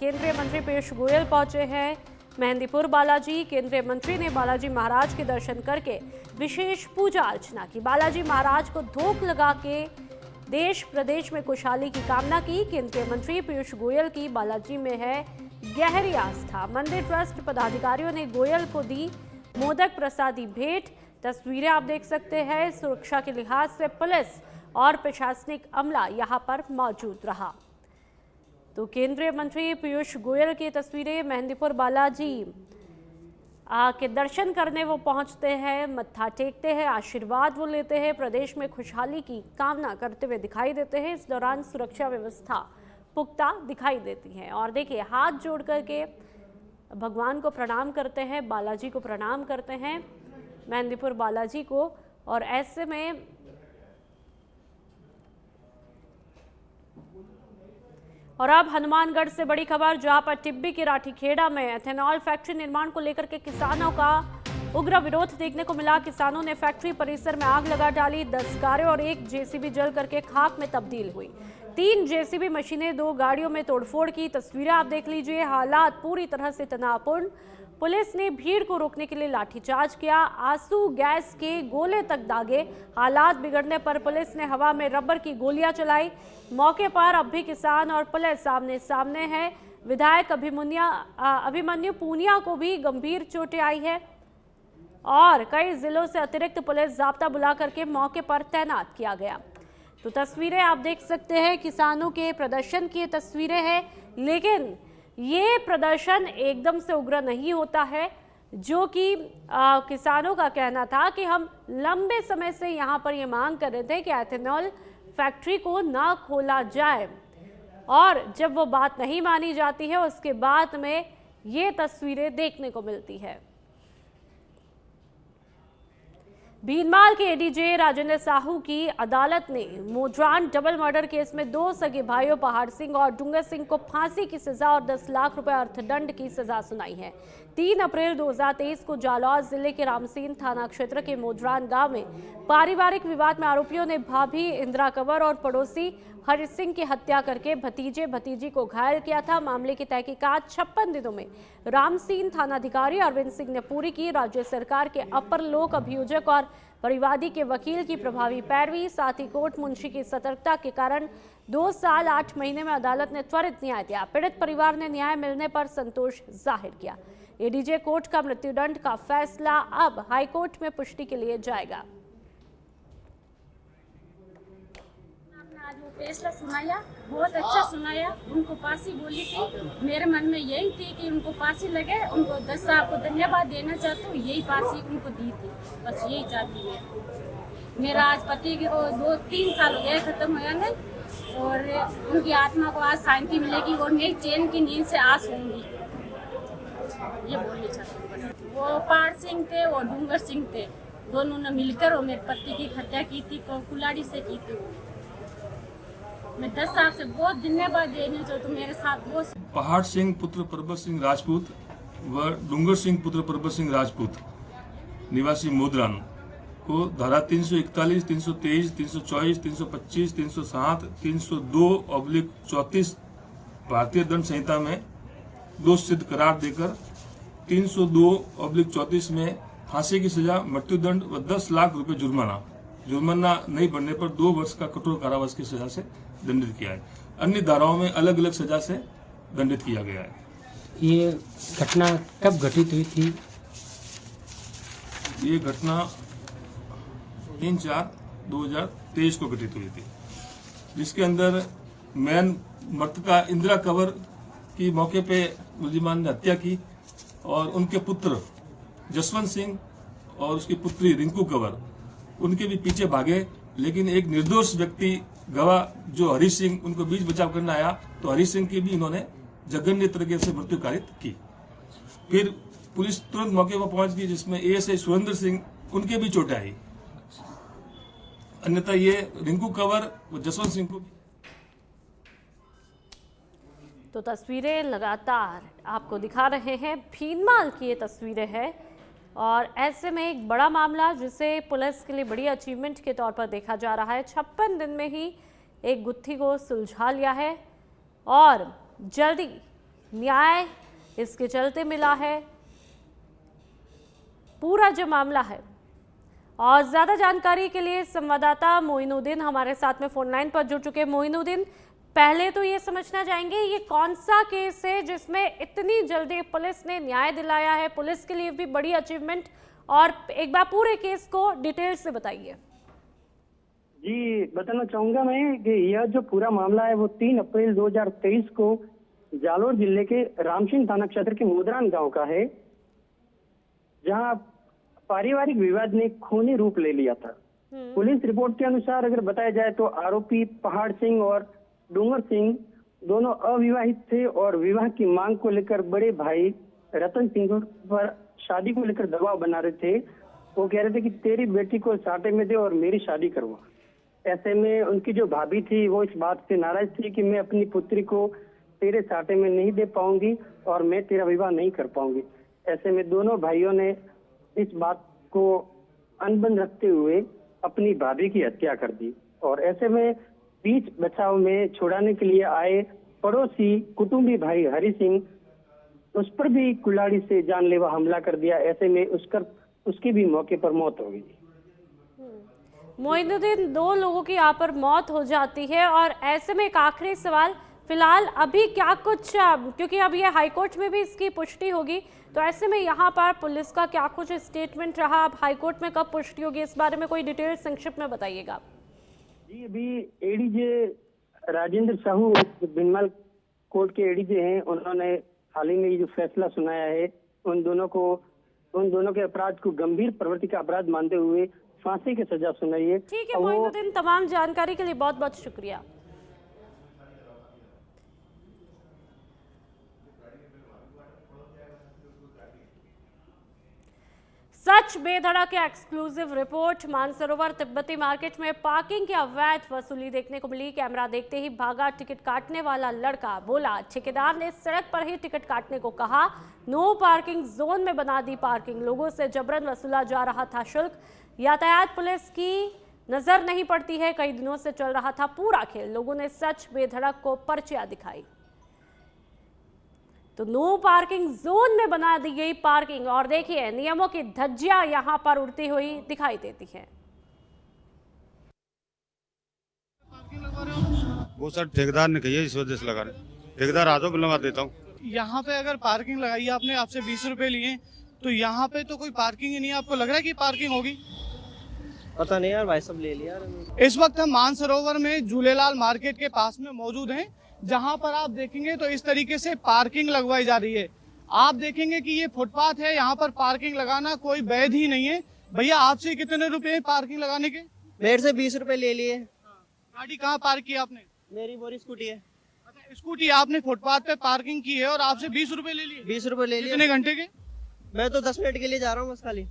केंद्रीय मंत्री पीयूष गोयल पहुंचे हैं मेहंदीपुर बालाजी। केंद्रीय मंत्री ने बालाजी महाराज के दर्शन करके विशेष पूजा अर्चना की। बालाजी महाराज को धूप लगा के देश प्रदेश में खुशहाली की कामना की। केंद्रीय मंत्री पीयूष गोयल की बालाजी में है गहरी आस्था। मंदिर ट्रस्ट पदाधिकारियों ने गोयल को दी मोदक प्रसादी भेंट। तस्वीरें आप देख सकते हैं। सुरक्षा के लिहाज से पुलिस और प्रशासनिक अमला यहां पर मौजूद रहा। तो केंद्रीय मंत्री पीयूष गोयल की तस्वीरें मेहंदीपुर बालाजी के दर्शन करने वो पहुंचते हैं, मत्था टेकते हैं, आशीर्वाद वो लेते हैं, प्रदेश में खुशहाली की कामना करते हुए दिखाई देते हैं। इस दौरान सुरक्षा व्यवस्था पुख्ता दिखाई देती है। और देखिए, हाथ जोड़ करके भगवान को प्रणाम करते हैं, बालाजी को प्रणाम करते हैं, मेहंदीपुर बालाजी को। और ऐसे में और अब हनुमानगढ़ से बड़ी खबर, जहां पर टिब्बी के राठीखेड़ा में एथेनॉल फैक्ट्री निर्माण को लेकर के किसानों का उग्र विरोध देखने को मिला। किसानों ने फैक्ट्री परिसर में आग लगा डाली। 10 कारें और एक जेसीबी जल करके खाक में तब्दील हुई। 3 जेसीबी मशीनें 2 गाड़ियों में तोड़फोड़ की। तस्वीरें आप देख लीजिए। हालात पूरी तरह से तनावपूर्ण। पुलिस ने भीड़ को रोकने के लिए लाठीचार्ज किया, आंसू गैस के गोले तक दागे। हालात बिगड़ने पर पुलिस ने हवा में रबर की गोलियां चलाई। मौके पर अब भी किसान और पुलिस आमने सामने है। विधायक अभिमन्यु पूनिया को भी गंभीर चोटें आई है और कई जिलों से अतिरिक्त पुलिस जाब्ता बुला करके मौके पर तैनात किया गया। तो तस्वीरें आप देख सकते हैं, किसानों के प्रदर्शन की तस्वीरें हैं। लेकिन ये प्रदर्शन एकदम से उग्र नहीं होता है, जो कि किसानों का कहना था कि हम लंबे समय से यहाँ पर ये मांग कर रहे थे कि एथेनॉल फैक्ट्री को ना खोला जाए। और जब वो बात नहीं मानी जाती है, उसके बाद में ये तस्वीरें देखने को मिलती है। भीनमाल के एडीजे राजेंद्र साहू की अदालत ने मोजरान डबल मर्डर केस में 2 सगे भाइयों पहाड़ सिंह और डूंगर सिंह को फांसी की सजा और 10 लाख रुपए अर्थदंड की सजा सुनाई है। 3 अप्रैल 2023 को जालौर जिले के रामसीन थाना क्षेत्र के मोजरान गांव में पारिवारिक विवाद में आरोपियों ने भाभी इंदिरा कंवर और पड़ोसी हरि सिंह की हत्या करके भतीजे भतीजी को घायल किया था। मामले की तहकीकात 56 दिनों में रामसीन थानाधिकारी अरविंद सिंह ने पूरी की। राज्य सरकार के अपर लोक अभियोजक और परिवादी के वकील की प्रभावी पैरवी, साथ ही कोर्ट मुंशी की सतर्कता के कारण 2 साल 8 महीने में अदालत ने त्वरित न्याय दिया। पीड़ित परिवार ने न्याय मिलने पर संतोष जाहिर किया। एडीजे कोर्ट का मृत्युदंड का फैसला अब हाईकोर्ट में पुष्टि के लिए जाएगा। आज वो फैसला सुनाया, बहुत अच्छा सुनाया। उनको फांसी बोली थी, मेरे मन में यही थी कि उनको फांसी लगे। उनको 10 साल को धन्यवाद देना चाहती हूँ, यही फांसी उनको दी थी, बस यही चाहती है। मेरा आज पति को 2-3 साल हो गए खत्म हुआ नहीं, और उनकी आत्मा को आज शांति मिलेगी और मैं चैन की नींद से आज सोऊंगी, ये बोलना चाहती हूँ। वो पहाड़ सिंह थे, वो डूंगर सिंह थे, दोनों ने मिलकर वो मेरे पति की हत्या की थी, कुल्हाड़ी से की थी। मैं 10 साल से बहुत धन्यवाद देने चाहती हूँ। मेरे साथ बहुत पहाड़ सिंह पुत्र परबत सिंह राजपूत व डूंगर सिंह पुत्र परबत सिंह राजपूत निवासी मोदरान को धारा 341, 323, 324, 325, 307, 302/34 भारतीय दंड संहिता में दोष सिद्ध करार देकर 302/34 में फांसी की सजा, मृत्युदंड व 10 लाख रुपए जुर्माना नहीं बढ़ने पर 2 वर्ष का कठोर कारावास की सजा से दंडित किया है। अन्य धाराओं में अलग अलग सजा से दंडित किया गया है। ये घटना कब घटित हुई थी? ये घटना 3/4/2023 को घटित हुई थी, जिसके अंदर मैन मृतका इंदिरा कंवर की मौके पे मुलजिमान ने हत्या की और उनके पुत्र जसवंत सिंह और उसकी पुत्री रिंकू कंवर उनके भी पीछे भागे। लेकिन एक निर्दोष व्यक्ति गवाह जो हरी सिंह, उनको बीच बचाव करना आया तो हरी सिंह की भी इन्होंने जघन्य तरीके से मृत्यु कारित की। फिर पुलिस तुरंत मौके पर पहुंच गई, जिसमें एएसआई सुरेंद्र सिंह, उनके भी चोटें आई। अन्यथा ये रिंकू कंवर व जसवंत सिंह को। तो तस्वीरें लगातार आपको दिखा रहे हैं, भीनमाल की ये तस्वीरें हैं। और ऐसे में एक बड़ा मामला जिसे पुलिस के लिए बड़ी अचीवमेंट के तौर पर देखा जा रहा है। 56 दिन में ही एक गुत्थी को सुलझा लिया है और जल्दी न्याय इसके चलते मिला है, पूरा जो मामला है। और ज्यादा जानकारी के लिए संवाददाता मोइनुद्दीन हमारे साथ में फोन लाइन पर जुड़ चुके हैं। मोइनुद्दीन, पहले तो ये समझना चाहेंगे ये कौन सा केस है जिसमें इतनी जल्दी पुलिस ने न्याय दिलाया है, पुलिस के लिए भी बड़ी अचीवमेंट, और एक बार पूरे केस को डिटेल से बताइए। जी, बताना चाहूंगा मैं कि यह जो पूरा मामला है वो 3 अप्रैल 2023 को जालोर जिले के रामसिंह थाना क्षेत्र के मुदरान गांव का है, जहां पारिवारिक विवाद ने खूनी रूप ले लिया था। पुलिस रिपोर्ट के अनुसार अगर बताया जाए तो आरोपी पहाड़ सिंह और डूंगर सिंह दोनों अविवाहित थे और विवाह की मांग को लेकर बड़े भाई रतन सिंह पर शादी को लेकर दबाव बना रहे थे। वो कह रहे थे कि तेरी बेटी को साटे में दे और मेरी शादी करवा। ऐसे में उनकी जो भाभी थी वो इस बात से नाराज थी कि मैं अपनी पुत्री को तेरे साटे में नहीं दे पाऊंगी और मैं तेरा विवाह नहीं कर पाऊंगी। ऐसे में दोनों भाइयों ने इस बात को अनबन रखते हुए अपनी भाभी की हत्या कर दी। और ऐसे में बीच बचाव में छुड़ाने के लिए आए पड़ोसी कुटुंबी भाई हरि सिंह, उस पर भी कुल्हाड़ी से जानलेवा हमला कर दिया। ऐसे में उसकी भी मौके पर मौत हो गई। मोइनुद्दीन, 2 लोगों की यहाँ पर मौत हो जाती है, और ऐसे में एक आखिरी सवाल, फिलहाल अभी क्या कुछ, क्योंकि अब ये हाईकोर्ट में भी इसकी पुष्टि होगी, तो ऐसे में यहाँ पर पुलिस का क्या कुछ स्टेटमेंट रहा, अब हाईकोर्ट में कब पुष्टि होगी, इस बारे में कोई डिटेल संक्षिप्त में बताइएगा। जी, अभी एडीजे राजेंद्र साहू बिनमल कोर्ट के एडीजे हैं, उन्होंने हाल ही में ये जो फैसला सुनाया है, उन दोनों के अपराध को गंभीर प्रवृत्ति का अपराध मानते हुए फांसी की सजा सुनाई है। ठीक है मोइनुद्दीन, तमाम जानकारी के लिए बहुत बहुत शुक्रिया। सच बेधड़क एक्सक्लूसिव रिपोर्ट। मानसरोवर तिब्बती मार्केट में पार्किंग की अवैध वसूली देखने को मिली। कैमरा देखते ही भागा टिकट काटने वाला लड़का। बोला ठेकेदार ने सड़क पर ही टिकट काटने को कहा। नो पार्किंग जोन में बना दी पार्किंग। लोगों से जबरन वसूला जा रहा था शुल्क। यातायात पुलिस की नजर नहीं पड़ती है। कई दिनों से चल रहा था पूरा खेल। लोगों ने सच बेधड़क को पर्चियां दिखाई। तो नो पार्किंग जोन में बना दी गई पार्किंग, और देखिए नियमों की धज्जियां यहां पर उड़ती हुई दिखाई देती हैं। वो सर ठेकेदार ने कही है, इस वजह से लगा रहे। ठेकेदार आ जाओ, लगा देता हूँ। यहाँ पे अगर पार्किंग लगाई है आपने, आपसे 20 रुपए लिए, तो यहाँ पे तो कोई पार्किंग ही नहीं है। आपको लग रहा है कि पार्किंग होगी? पता नहीं यार, भाई सब ले लिया। इस वक्त हम मानसरोवर में झूलेलाल मार्केट के पास में मौजूद हैं, जहां पर आप देखेंगे तो इस तरीके से पार्किंग लगवाई जा रही है। आप देखेंगे कि ये फुटपाथ है, यहाँ पर पार्किंग लगाना कोई वैध ही नहीं है। भैया आपसे कितने रुपए पार्किंग लगाने के? मेरे से 20 रुपए ले लिए। गाड़ी कहाँ पार्क की आपने? मेरी बोरी स्कूटी है। अच्छा, स्कूटी आपने फुटपाथ पे पार्किंग की है और आपसे 20 रुपए ले लिए? 20 रुपए ले लिए। कितने घंटे के? मैं तो 10 मिनट के लिए जा रहा हूँ बस, खाली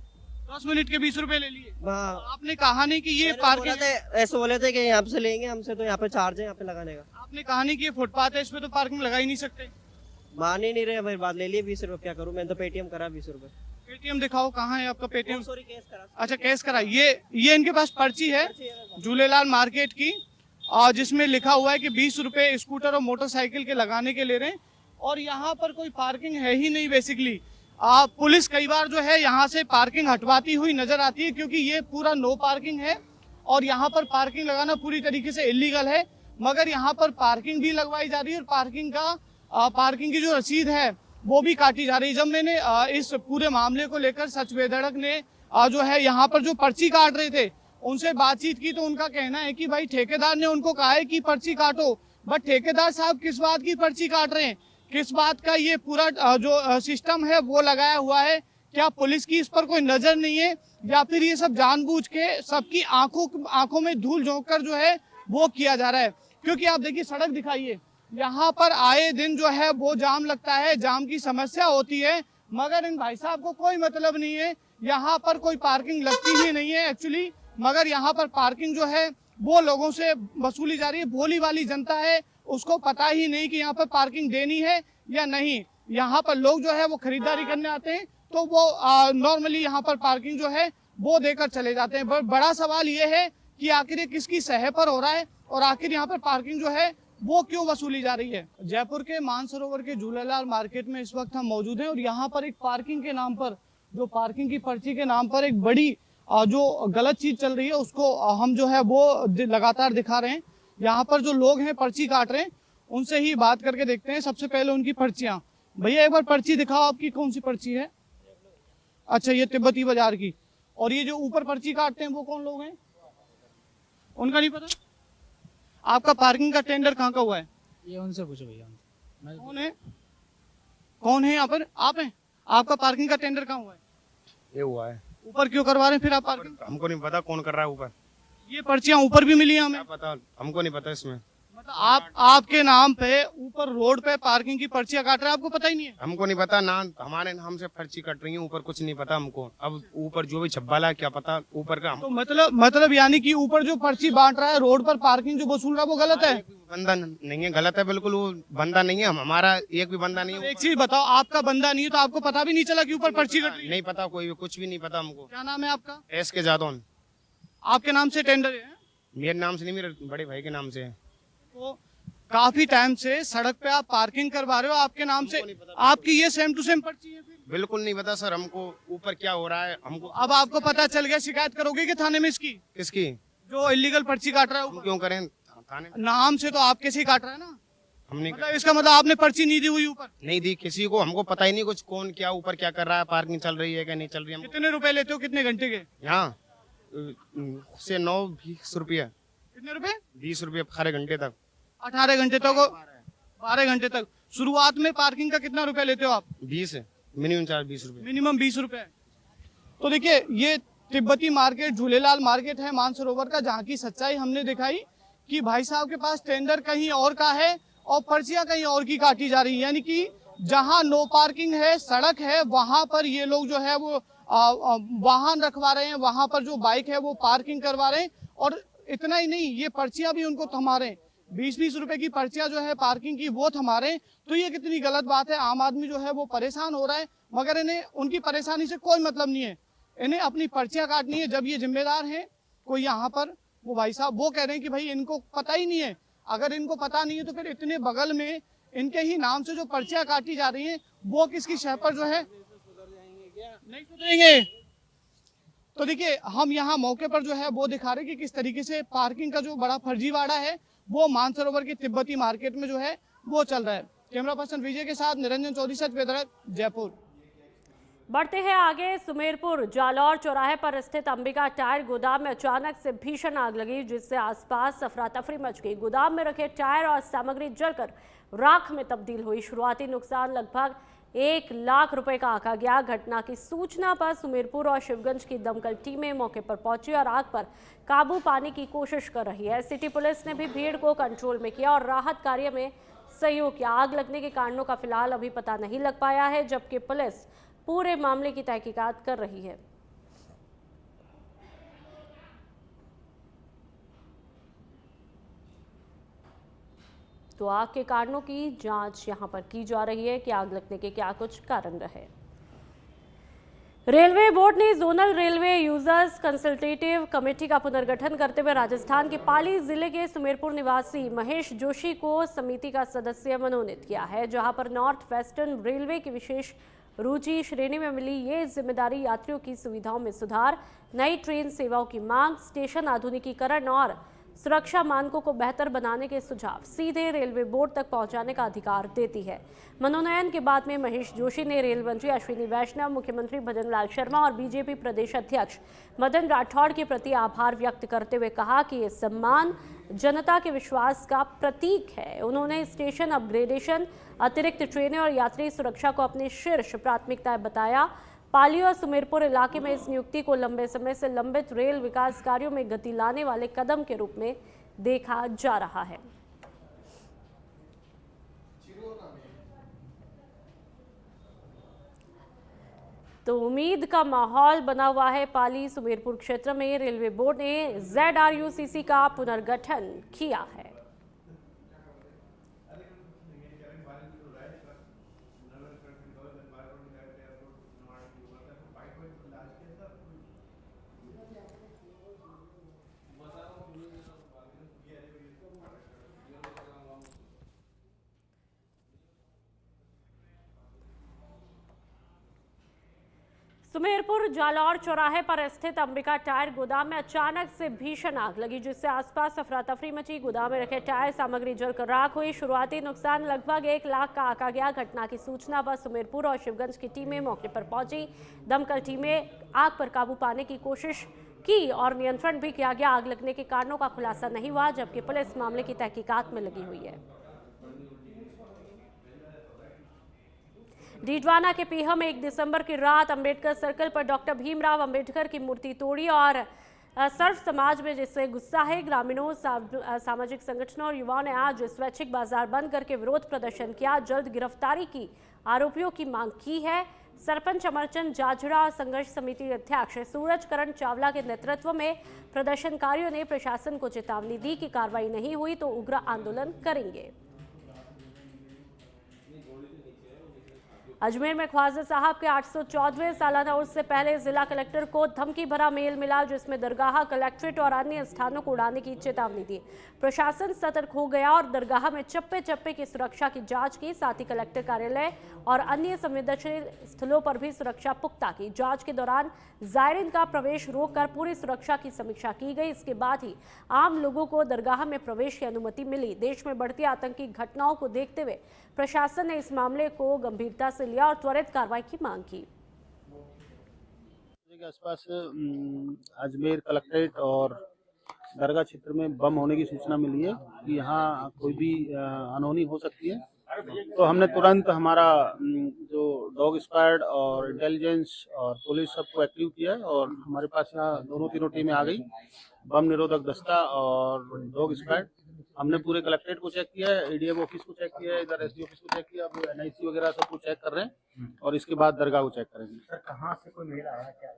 10 मिनट के 20 रुपए ले लिए। हाँ। आपने कहा नहीं कि ये पार्किंग, ऐसे बोले थे कि यहाँ से लेंगे, हमसे तो यहाँ पे चार्ज है यहाँ पे लगाने का। आपने कहा नहीं कि ये फुटपाथ है, इस पे तो पार्किंग लगा ही नहीं सकते। मान ही नहीं रहे भाई, बात ले लिए 20 रुपए। क्या करूँ, मैंने तो पेटीएम करा 20 रुपए। पेटीएम दिखाओ, कहाँ है आपका पेटीएम? सॉरी, केस करा। अच्छा, केस करा। ये इनके पास पर्ची है झूलेलाल मार्केट की, और जिसमें लिखा हुआ है कि 20 रुपए स्कूटर और मोटरसाइकिल के लगाने के ले रहे हैं, और यहाँ पर कोई पार्किंग है ही नहीं बेसिकली। पुलिस कई बार जो है यहाँ से पार्किंग हटवाती हुई नजर आती है, क्योंकि ये पूरा नो पार्किंग है और यहाँ पर पार्किंग लगाना पूरी तरीके से इलीगल है। मगर यहाँ पर पार्किंग भी लगवाई जा रही है, और पार्किंग की जो रसीद है वो भी काटी जा रही है। जब मैंने इस पूरे मामले को लेकर सच बेधड़क ने जो है यहाँ पर जो पर्ची काट रहे थे उनसे बातचीत की, तो उनका कहना है कि भाई ठेकेदार ने उनको कहा है कि पर्ची काटो, बट ठेकेदार साहब किस बात की पर्ची काट रहे हैं? किस बात का ये पूरा जो सिस्टम है वो लगाया हुआ है? क्या पुलिस की इस पर कोई नजर नहीं है, या फिर ये सब जानबूझ के सबकी आंखों में धूल झोंक कर जो है वो किया जा रहा है? क्योंकि आप देखिए सड़क दिखाइए, यहाँ पर आए दिन जो है वो जाम लगता है, जाम की समस्या होती है, मगर इन भाई साहब को कोई मतलब नहीं है। यहाँ पर कोई पार्किंग लगती ही नहीं है एक्चुअली, मगर यहाँ पर पार्किंग जो है वो लोगों से वसूली जा रही है। भोली वाली जनता है, उसको पता ही नहीं कि यहाँ पर पार्किंग देनी है या नहीं। यहाँ पर लोग जो है वो खरीदारी करने आते हैं, तो वो नॉर्मली यहाँ पर पार्किंग जो है वो देकर चले जाते हैं। बड़ा सवाल ये है कि आखिर ये किसकी सह पर हो रहा है, और आखिर यहाँ पर पार्किंग जो है वो क्यों वसूली जा रही है। जयपुर के मानसरोवर के झूलेलाल मार्केट में इस वक्त हम मौजूद हैं और यहाँ पर एक पार्किंग के नाम पर, जो पार्किंग की पर्ची के नाम पर एक बड़ी जो गलत चीज चल रही है उसको हम जो है वो लगातार दिखा रहे हैं। यहाँ पर जो लोग हैं पर्ची काट रहे हैं, उनसे ही बात करके देखते हैं। सबसे पहले उनकी पर्चियां। भैया एक बार पर्ची दिखाओ, आपकी कौन सी पर्ची है? अच्छा, ये तिब्बती बाजार की। और ये जो ऊपर पर्ची काटते हैं वो कौन लोग हैं? उनका नहीं पता। आपका पार्किंग का टेंडर कहाँ का हुआ है? ये उनसे पूछो भैया। कौन है? कौन है यहाँ पर? आप हैं? आपका पार्किंग का टेंडर कहाँ हुआ है? ये हुआ है। ऊपर क्यों करवा रहे हैं फिर आप पार्किंग? हमको नहीं पता कौन कर रहा है ऊपर। ये पर्चियां ऊपर भी मिली हैं हमें। क्या पता, हमको नहीं पता इसमें। मतलब आपके नाम पे ऊपर रोड पे पार्किंग की पर्चियां काट रहे हैं, आपको पता ही नहीं है? हमको नहीं पता ना, हमारे नाम से पर्ची कट रही है, ऊपर कुछ नहीं पता हमको। अब ऊपर जो भी छब्बाला है क्या पता ऊपर का। तो मतलब यानी कि ऊपर जो पर्ची बांट रहा है, रोड पर पार्किंग जो वसूल रहा है वो गलत है? बंदा नहीं है, गलत है बिल्कुल। वो बंदा नहीं है, हमारा एक भी बंदा नहीं है। एक चीज बताओ, आपका बंदा नहीं है तो आपको पता भी नहीं चला कि ऊपर पर्ची कट रही है? नहीं पता, कोई भी कुछ भी नहीं पता हमको। क्या नाम है आपका? SK जादौन। आपके नाम से टेंडर है? मेरे नाम से नहीं, मेरे बड़े भाई के नाम से है। तो काफी टाइम से सड़क पे आप पार्किंग करवा रहे हो आपके नाम से, आपकी ये सेम टू सेम पर्ची है? फिर बिल्कुल नहीं पता सर हमको ऊपर क्या हो रहा है हमको। अब आपको पता चल गया, शिकायत करोगे कि थाने में इसकी? किसकी? जो इलीगल पर्ची काट रहा है हम ऊपर? क्यों करें थाने? नाम से तो आपके से ही काट रहा है ना? हमने मतलब इसका मतलब आपने पर्ची नहीं दी हुई ऊपर? नहीं दी किसी को, हमको पता ही नहीं कुछ कौन क्या ऊपर क्या कर रहा है, पार्किंग चल रही है क्या नहीं चल रही है। कितने रुपए लेते हो, कितने घंटे के? यहाँ से 9-20 रुपया। कितने रुपए? 20 रुपये 18 घंटे तक। 18 घंटे तक? 12 घंटे तक। शुरुआत में पार्किंग का कितना रुपए लेते हो आप? 20 है मिनिमम चार्ज, 20 रुपये। मिनिमम 20 रुपए। तो देखिए, ये तिब्बती मार्केट, झूलेलाल मार्केट है मानसरोवर का, जहाँ की सच्चाई हमने दिखाई कि भाई साहब के पास टेंडर कहीं और का है और पर्चियां कहीं और की काटी जा रही है। यानी कि जहां नो पार्किंग है, सड़क है, वहां पर ये लोग जो है वो वाहन रखवा रहे हैं, वहां पर जो बाइक है वो पार्किंग करवा रहे हैं। और इतना ही नहीं, ये पर्चियां भी उनको थमा रहे हैं। 20-20 रुपए की पर्चियां जो है पार्किंग की वो थमा रहे हैं। तो ये कितनी गलत बात है। आम आदमी जो है वो परेशान हो रहा है, मगर इन्हें उनकी परेशानी से कोई मतलब नहीं है। इन्हें अपनी पर्चियां काटनी है। जब ये जिम्मेदार हैं कोई यहाँ पर, वो भाई साहब वो कह रहे हैं कि भाई इनको पता ही नहीं है। अगर इनको पता नहीं है तो फिर इतने बगल में इनके ही नाम से जो पर्चियां काटी जा रही हैं वो किसकी शह पर जो है नहीं सुधरेंगे। तो देखिए, हम यहाँ मौके पर जो है वो दिखा रहे हैं कि किस तरीके से पार्किंग का जो बड़ा फर्जीवाड़ा है वो मानसरोवर की तिब्बती मार्केट में जो है वो चल रहा है। कैमरा पर्सन विजय के साथ निरंजन चौधरी, सच बेदरद, जयपुर। बढ़ते हैं आगे। सुमेरपुर जालौर चौराहे पर स्थित अंबिका टायर गोदाम में अचानक से भीषण आग लगी, जिससे आसपास अफरा तफरी मच गई। गोदाम में रखे टायर और सामग्री जलकर राख में तब्दील हुई। शुरुआती नुकसान लगभग 1 लाख रुपए का आंका गया। घटना की सूचना पर सुमेरपुर और शिवगंज की दमकल टीमें मौके पर पहुंची और आग पर काबू पाने की कोशिश कर रही है। सिटी पुलिस ने भी भीड़ को कंट्रोल में किया और राहत कार्य में सहयोग किया। आग लगने के कारणों का फिलहाल अभी पता नहीं लग पाया है, जबकि पुलिस पूरे मामले की तहकीकात कर रही है। तो आग के कारणों की जांच यहां पर की जा रही है कि आग लगने के क्या कुछ कारण रहे। रेलवे बोर्ड ने zonal railway users consultative committee का पुनर्गठन करते हुए राजस्थान के पाली जिले के सुमेरपुर निवासी महेश जोशी को समिति का सदस्य मनोनीत किया है, जहां पर नॉर्थ वेस्टर्न रेलवे की विशेष रुचि श्रेणी में मिली ये जिम्मेदारी यात्रियों की सुविधाओं में सुधार, नई ट्रेन सेवाओं की मांग, स्टेशन आधुनिकीकरण और सुरक्षा मानकों को बेहतर बनाने के सुझाव सीधे रेलवे बोर्ड तक पहुंचाने का अधिकार देती है। मनोनयन के बाद में महेश जोशी ने रेल मंत्री अश्विनी वैष्णव, मुख्यमंत्री भजनलाल शर्मा और बीजेपी प्रदेश अध्यक्ष मदन राठौड़ के प्रति आभार व्यक्त करते हुए कहा कि ये सम्मान जनता के विश्वास का प्रतीक है। उन्होंने स्टेशन अपग्रेडेशन, अतिरिक्त ट्रेनें और यात्री सुरक्षा को अपनी शीर्ष प्राथमिकताएं बताया। पाली और सुमेरपुर इलाके में इस नियुक्ति को लंबे समय से लंबित रेल विकास कार्यों में गति लाने वाले कदम के रूप में देखा जा रहा है। तो उम्मीद का माहौल बना हुआ है पाली सुमेरपुर क्षेत्र में। रेलवे बोर्ड ने ZRUCC का पुनर्गठन किया है। सुमेरपुर जालौर चौराहे पर स्थित अंबिका टायर गोदाम में अचानक से भीषण आग लगी, जिससे आसपास अफरा तफरी मची। गोदाम में रखे टायर सामग्री जलकर राख हुई। शुरुआती नुकसान लगभग 1 लाख का आंका गया। घटना की सूचना पर सुमेरपुर और शिवगंज की टीमें मौके पर पहुंची। दमकल टीमें आग पर काबू पाने की कोशिश की और नियंत्रण भी किया गया। आग लगने के कारणों का खुलासा नहीं हुआ, जबकि पुलिस मामले की तहकीकात में लगी हुई है। डीडवाना के पीहम में 1 दिसंबर की रात अंबेडकर सर्कल पर डॉक्टर भीमराव अंबेडकर की मूर्ति तोड़ी और सर्व समाज में जिससे गुस्सा है। ग्रामीणों, सामाजिक संगठनों और युवाओं ने आज स्वैच्छिक बाजार बंद करके विरोध प्रदर्शन किया। जल्द गिरफ्तारी की आरोपियों की मांग की है। सरपंच अमरचंद जाजड़ा और संघर्ष समिति अध्यक्ष सूरज करण चावला के नेतृत्व में प्रदर्शनकारियों ने प्रशासन को चेतावनी दी कि कार्रवाई नहीं हुई तो उग्र आंदोलन करेंगे। अजमेर में ख्वाजा साहब के 814वें सालाना उर्स से पहले जिला कलेक्टर को धमकी भरा मेल मिला, जिसमें दरगाह, कलेक्ट्रेट और अन्य स्थानों को उड़ाने की चेतावनी दी। प्रशासन सतर्क हो गया और दरगाह में चप्पे चप्पे की सुरक्षा की जांच की। साथ ही कलेक्टर कार्यालय और अन्य संवेदनशील स्थलों पर भी सुरक्षा पुख्ता की। जांच के दौरान जायरीन का प्रवेश रोककर पूरी सुरक्षा की समीक्षा की गई। इसके बाद ही आम लोगों को दरगाह में प्रवेश की अनुमति मिली। देश में बढ़ती आतंकी घटनाओं को देखते हुए प्रशासन ने इस मामले को गंभीरता से लिया और त्वरित कार्रवाई की मांग की। के आसपास अजमेर कलेक्ट्रेट और दरगाह क्षेत्र में बम होने की सूचना मिली है कि यहाँ कोई भी अनहोनी हो सकती है। तो हमने तुरंत हमारा जो डॉग स्क्वाड और इंटेलिजेंस और पुलिस सबको एक्टिव किया है और हमारे पास यहाँ दोनों तीनों टीमें आ गई। बम निरोधक दस्ता और डॉग स्क्वाड। हमने पूरे कलेक्ट्रेट को चेक किया है, एडीएम ऑफिस को चेक किया है, इधर एसडी ऑफिस को चेक किया, अब एनआईसी वगैरह सबको चेक कर रहे हैं और इसके बाद दरगाह को चेक करेंगे। सर कहाँ से कोई मेल आया क्या?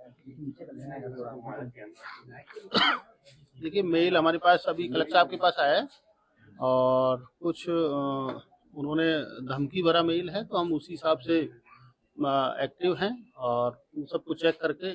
देखिए, मेल हमारे पास अभी कलेक्टर साहब के पास आया है और कुछ उन्होंने धमकी भरा मेल है, तो हम उसी हिसाब से एक्टिव हैं और उन सबको चेक करके।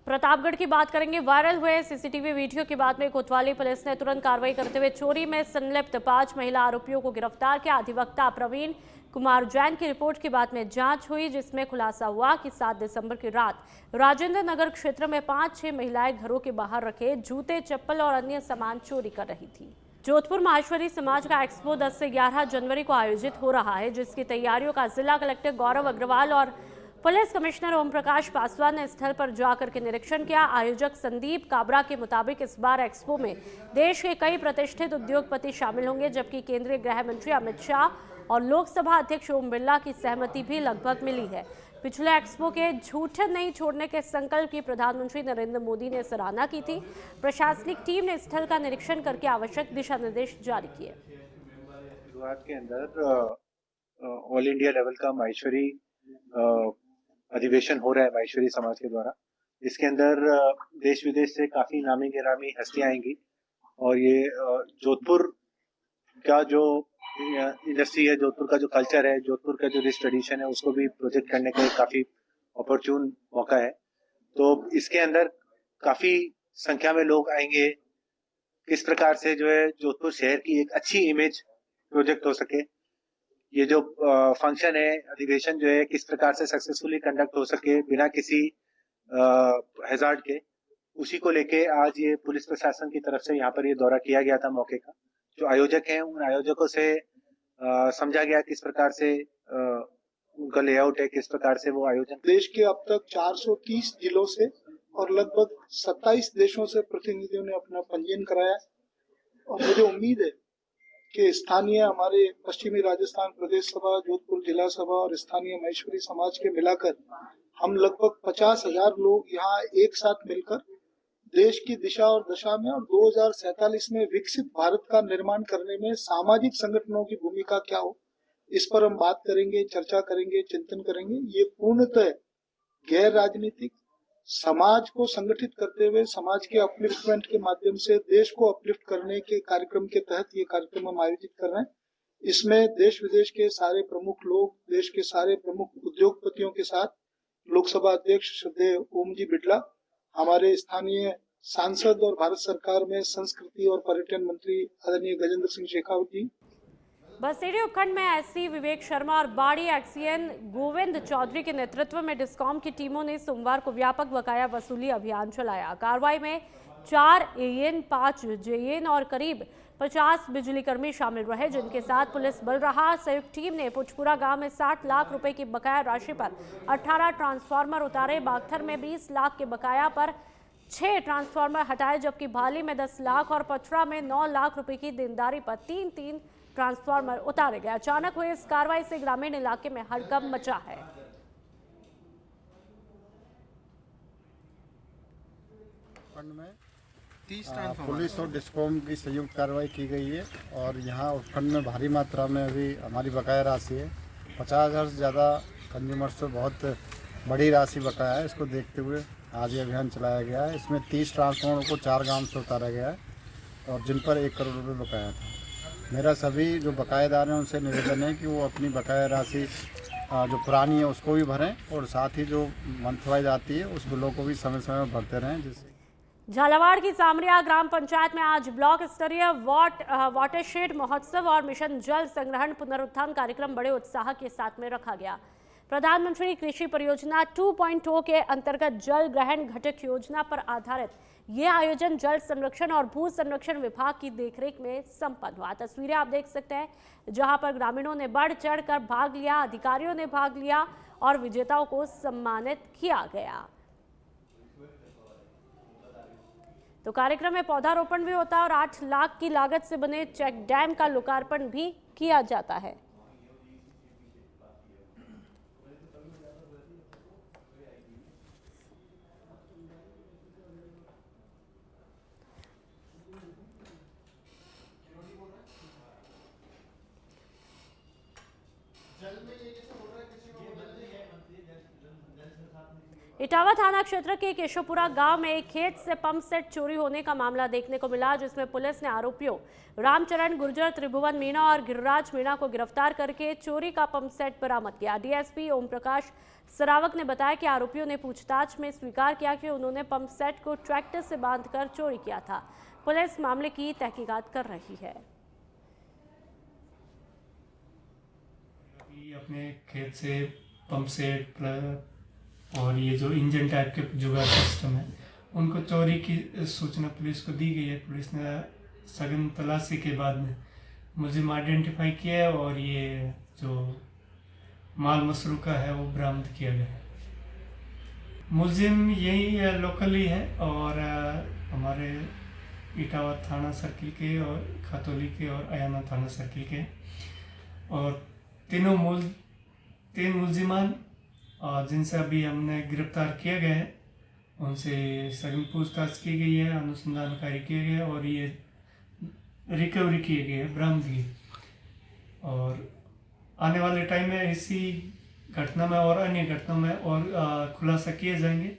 प्रतापगढ़ की बात करेंगे। वायरल हुए सीसीटीवी वीडियो के बाद में कोतवाली पुलिस ने तुरंत कार्रवाई करते हुए चोरी में संलिप्त 5 महिला आरोपियों को गिरफ्तार किया। अधिवक्ता प्रवीण कुमार जैन की रिपोर्ट के बाद में जांच हुई, जिसमें खुलासा हुआ कि 7 दिसंबर की रात राजेंद्र नगर क्षेत्र में 5-6 महिलाएं घरों के बाहर रखे जूते, चप्पल और अन्य सामान चोरी कर रही थी। जोधपुर माहेश्वरी समाज का एक्सपो 10 से 11 जनवरी को आयोजित हो रहा है, जिसकी तैयारियों का जिला कलेक्टर गौरव अग्रवाल और पुलिस कमिश्नर ओम प्रकाश पासवान ने स्थल पर जाकर के निरीक्षण किया। आयोजक संदीप काबरा के मुताबिक इस बार एक्सपो में देश के कई प्रतिष्ठित उद्योगपति शामिल होंगे, जबकि केंद्रीय गृह मंत्री अमित शाह और लोकसभा अध्यक्ष ओम बिरला की सहमति भी लगभग मिली है। पिछले एक्सपो के झूठे नहीं छोड़ने के संकल्प की प्रधानमंत्री नरेंद्र मोदी ने सराहना की थी। प्रशासनिक टीम ने स्थल का निरीक्षण करके आवश्यक दिशा निर्देश जारी किए। शुरुआत के अंदर ऑल इंडिया लेवल का माहेश्वरी अधिवेशन हो रहा है माहेश्वरी समाज के द्वारा, जिसके अंदर देश विदेश से काफी नामी गिरामी हस्तियां आएंगी और ये जोधपुर का जो इंडस्ट्री है, जोधपुर का जो कल्चर है, जोधपुर का जो रिच ट्रेडिशन है, उसको भी प्रोजेक्ट करने का काफी अपॉर्चुन मौका है। तो इसके अंदर काफी संख्या में लोग आएंगे। किस प्रकार से जो है जोधपुर शहर की एक अच्छी इमेज प्रोजेक्ट हो सके, ये जो फंक्शन है, अधिवेशन जो है, किस प्रकार से सक्सेसफुली कंडक्ट हो सके बिना किसी हैजार्ड के, उसी को लेके आज ये पुलिस प्रशासन की तरफ से यहाँ पर ये दौरा किया गया था मौके का। जो आयोजक हैं, उन आयोजकों से समझा गया किस प्रकार से उनका लेआउट है, किस प्रकार से वो आयोजन। देश के अब तक 430 जिलों से और लगभग 27 देशों से प्रतिनिधियों ने अपना पंजीयन कराया और मुझे उम्मीद है कि स्थानीय हमारे पश्चिमी राजस्थान प्रदेश सभा, जोधपुर जिला सभा और स्थानीय माहेश्वरी समाज के मिलाकर हम लगभग 50,000 लोग यहाँ एक साथ मिलकर देश की दिशा और दशा में और 2047 में विकसित भारत का निर्माण करने में सामाजिक संगठनों की भूमिका क्या हो, इस पर हम बात करेंगे, चर्चा करेंगे, चिंतन करेंगे। ये पूर्णतः गैर राजनीतिक, समाज को संगठित करते हुए समाज के अपलिफ्टमेंट के माध्यम से देश को अपलिफ्ट करने के कार्यक्रम के तहत ये कार्यक्रम हम आयोजित कर रहे हैं। इसमें देश विदेश के सारे प्रमुख लोग, देश के सारे प्रमुख उद्योगपतियों के साथ लोकसभा अध्यक्ष श्रद्धेय ओम जी बिड़ला, हमारे स्थानीय सांसद और भारत सरकार में संस्कृति और पर्यटन मंत्री आदरणीय गजेंद्र सिंह शेखावत जी, बसेड़ी उपखंड में एससी विवेक शर्मा और बाड़ी एक्सीएन गोविंद चौधरी के नेतृत्व में डिस्कॉम की टीमों ने सोमवार को व्यापक बकाया वसूली अभियान चलाया। कार्रवाई में 4 एएन, 5 जेएन और करीब 50 बिजली कर्मी शामिल रहे, जिनके साथ पुलिस बल रहा। संयुक्त टीम ने पुचपुरा गांव में 60 लाख रुपए की बकाया राशि पर 18 ट्रांसफार्मर उतारे। बागथर में 20 लाख के बकाया पर 6 ट्रांसफार्मर हटाए, जबकि भाली में 10 लाख और पचरा में 9 लाख रुपए की देनदारी पर 3 ट्रांसफार्मर उतारे गए। अचानक हुई इस कार्रवाई से ग्रामीण इलाके में हड़कंप मचा है। पुलिस और डिस्कॉम की संयुक्त कार्रवाई की गई है और यहाँ उपखंड में भारी मात्रा में अभी हमारी बकाया राशि है। 50,000 से ज़्यादा कंज्यूमर्स से बहुत बड़ी राशि बकाया है। इसको देखते हुए आज ये अभियान चलाया गया है। इसमें 30 ट्रांसफार्मर को 4 गांव से उतारा गया है और जिन पर 1 करोड़ रुपये बकाया था। मेरा सभी जो बकायेदार हैं उनसे निवेदन है कि वो अपनी बकाया राशि जो पुरानी है उसको भी भरें और साथ ही जो मंथ वाइज आती है उस बिलों को भी समय समय में भरते रहें। जिससे झालावाड़ की सामरिया ग्राम पंचायत में आज ब्लॉक स्तरीय वाटरशेड महोत्सव और मिशन जल संग्रहण पुनरुत्थान कार्यक्रम बड़े उत्साह के साथ में रखा गया। प्रधानमंत्री कृषि परियोजना 2.0 के अंतर्गत जल ग्रहण घटक योजना पर आधारित ये आयोजन जल संरक्षण और भू संरक्षण विभाग की देखरेख में संपन्न हुआ। तस्वीरें आप देख सकते हैं, जहां पर ग्रामीणों ने बढ़ चढ़कर भाग लिया, अधिकारियों ने भाग लिया और विजेताओं को सम्मानित किया गया। तो कार्यक्रम में पौधारोपण भी होता है और 8 लाख की लागत से बने चेक डैम का लोकार्पण भी किया जाता है। इटावा थाना क्षेत्र के केशवपुरा गांव में एक खेत से पंप सेट चोरी होने का मामला देखने को मिला, जिसमें पुलिस ने आरोपियों रामचरण गुर्जर, त्रिभुवन मीणा और गिरिराज मीणा को गिरफ्तार करके चोरी का पंप सेट बरामद किया। डीएसपी ओम प्रकाश सरावक ने बताया कि आरोपियों ने पूछताछ में स्वीकार किया कि उन्होंने पंप सेट को ट्रैक्टर से बांधकर चोरी किया था। पुलिस मामले की तहकीकात कर रही है। अपने खेत से पंप सेट और ये जो इंजन टाइप के जुगाड़ सिस्टम है उनको चोरी की सूचना पुलिस को दी गई है। पुलिस ने सघन तलाशी के बाद में मुलजिम आइडेंटिफाई किया है और ये जो माल मसरूका है वो बरामद किया गया है। मुलजिम यही लोकल ही है और हमारे इटावा थाना सर्किल के और खतौली के और अयाना थाना सर्किल के और तीन मुलजिमान जिनसे अभी हमने गिरफ्तार किया गया है, उनसे सघन पूछताछ की गई है, अनुसंधान कार्य किए गए और ये रिकवरी किए गए, बरामदगी। और आने वाले टाइम में इसी घटना में और अन्य घटनाओं में और खुलासा किए जाएंगे।